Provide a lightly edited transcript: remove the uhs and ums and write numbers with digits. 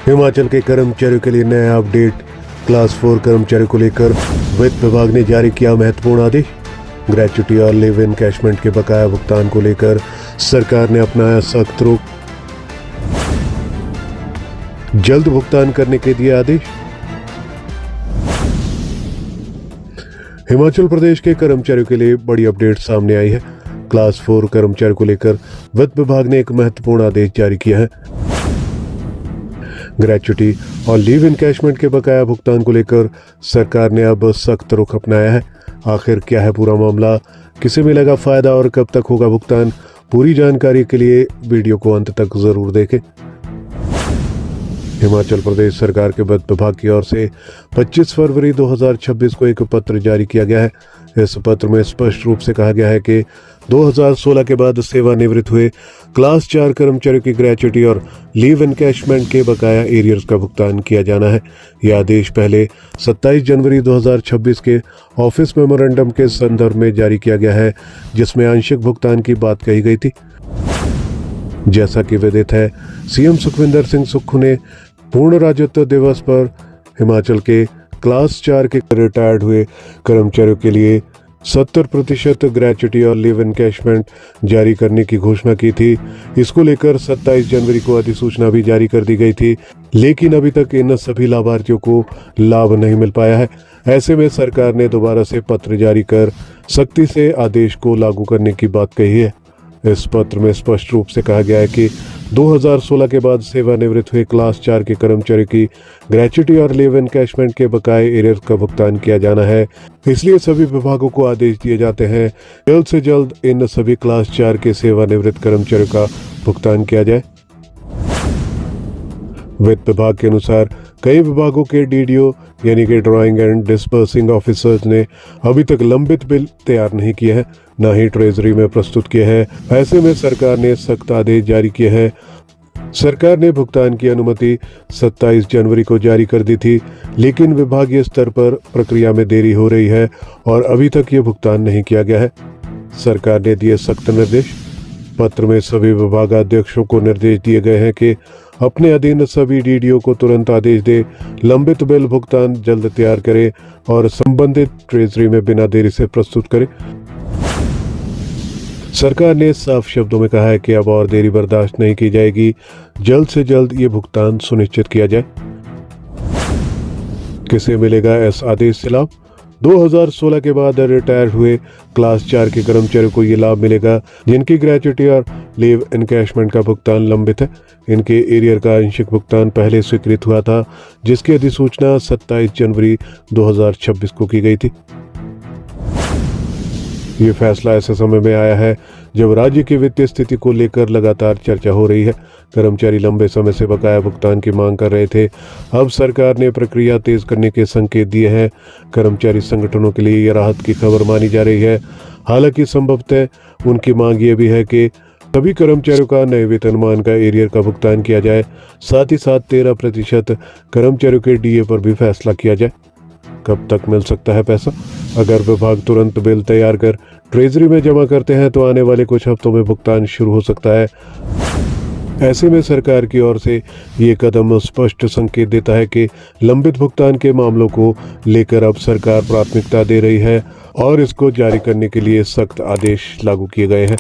हिमाचल के कर्मचारियों के लिए नया अपडेट। क्लास 4 कर्मचारियों को लेकर वित्त विभाग ने जारी किया महत्वपूर्ण आदेश। ग्रेच्युटी और लिव इनकैशमेंट के बकाया भुगतान को लेकर सरकार ने अपनाया सख्त रुख, जल्द भुगतान करने के दिए आदेश। हिमाचल प्रदेश के कर्मचारियों के लिए बड़ी अपडेट सामने आई है। क्लास 4 कर्मचारियों को लेकर वित्त विभाग ने एक महत्वपूर्ण आदेश जारी किया है। ग्रेच्युटी और लीव इनकैशमेंट के बकाया भुगतान को लेकर सरकार ने अब सख्त रुख अपनाया है। आखिर क्या है पूरा मामला, किसे मिलेगा फायदा और कब तक होगा भुगतान? पूरी जानकारी के लिए वीडियो को अंत तक जरूर देखें। हिमाचल प्रदेश सरकार के वित्त विभाग की ओर से 25 फरवरी 2026 को एक पत्र जारी किया गया है। इस पत्र में स्पष्ट रूप से कहा गया है कि 2016 के बाद सेवानिवृत्त हुए क्लास 4 कर्मचारियों की ग्रेच्युटी और लीव इनकैशमेंट के बकाया एरियर्स का भुगतान किया जाना है। यह आदेश पहले 27 जनवरी 2026 के ऑफिस मेमोरेंडम के संदर्भ में जारी किया गया है, जिसमें आंशिक भुगतान की बात कही गई थी। जैसा कि विदित है, सीएम सुखविंदर सिंह सुक्खू ने पूर्ण राज्यत्व दिवस पर हिमाचल के क्लास 4 के रिटायर्ड हुए कर्मचारियों के लिए 70% ग्रेच्युटी और लिव इनकैशमेंट जारी करने की घोषणा की थी। इसको लेकर 27 जनवरी को अधिसूचना भी जारी कर दी गई थी, लेकिन अभी तक इन सभी लाभार्थियों को लाभ नहीं मिल पाया है। ऐसे में सरकार ने दोबारा से पत्र जारी कर सख्ती से आदेश को लागू करने की बात कही है। इस पत्र में स्पष्ट रूप से कहा गया है कि 2016 के बाद सेवानिवृत्त हुए क्लास 4 के कर्मचारियों की ग्रेच्युटी और लीव इनकैशमेंट के बकाये एरियर्स का भुगतान किया जाना है। इसलिए सभी विभागों को आदेश दिए जाते हैं जल्द से जल्द इन सभी क्लास 4 के सेवानिवृत्त कर्मचारियों का भुगतान किया जाए। वित्त विभाग के अनुसार कई विभागों के डीडीओ यानी कि ड्राइंग एंड डिस्पर्सिंग ऑफिसर्स ने अभी तक लंबित बिल तैयार नहीं किए हैं, न ही ट्रेजरी में प्रस्तुत किए हैं। ऐसे में सरकार ने सख्त आदेश जारी किए हैं। सरकार ने भुगतान की अनुमति 27 जनवरी को जारी कर दी थी, लेकिन विभागीय स्तर पर प्रक्रिया में देरी हो रही है और अभी तक ये भुगतान नहीं किया गया है। सरकार ने दिए सख्त निर्देश। पत्र में सभी विभागाध्यक्षों को निर्देश दिए गए हैं कि अपने अधीन सभी डीडीओ को तुरंत आदेश दे लंबित बिल भुगतान जल्द तैयार करें और संबंधित ट्रेजरी में बिना देरी से प्रस्तुत करें। सरकार ने साफ शब्दों में कहा है कि अब और देरी बर्दाश्त नहीं की जाएगी, जल्द से जल्द ये भुगतान सुनिश्चित किया जाए। किसे मिलेगा इस आदेश से लाभ? 2016 के बाद रिटायर हुए क्लास 4 के कर्मचारियों को ये लाभ मिलेगा जिनकी ग्रेच्युटी और लीव इनकैशमेंट का भुगतान लंबित है। इनके एरियर का आंशिक भुगतान पहले स्वीकृत हुआ था, जिसकी अधिसूचना 27 जनवरी 2026 को की गई थी। ये फैसला ऐसे समय में आया है जब राज्य की वित्तीय स्थिति को लेकर लगातार चर्चा हो रही है। कर्मचारी लंबे समय से बकाया भुगतान की मांग कर रहे थे। अब सरकार ने प्रक्रिया तेज करने के संकेत दिए हैं। कर्मचारी संगठनों के लिए यह राहत की खबर मानी जा रही है। हालांकि संभवतः उनकी मांग ये भी है कि सभी कर्मचारियों का नए वेतनमान का एरियर का भुगतान किया जाए। साथ ही साथ 13% कर्मचारियों के डीए पर भी फैसला किया जाए। कब तक मिल सकता है पैसा? अगर विभाग तुरंत बिल तैयार कर ट्रेजरी में जमा करते हैं तो आने वाले कुछ हफ्तों में भुगतान शुरू हो सकता है। ऐसे में सरकार की ओर से ये कदम स्पष्ट संकेत देता है कि लंबित भुगतान के मामलों को लेकर अब सरकार प्राथमिकता दे रही है और इसको जारी करने के लिए सख्त आदेश लागू किए गए हैं।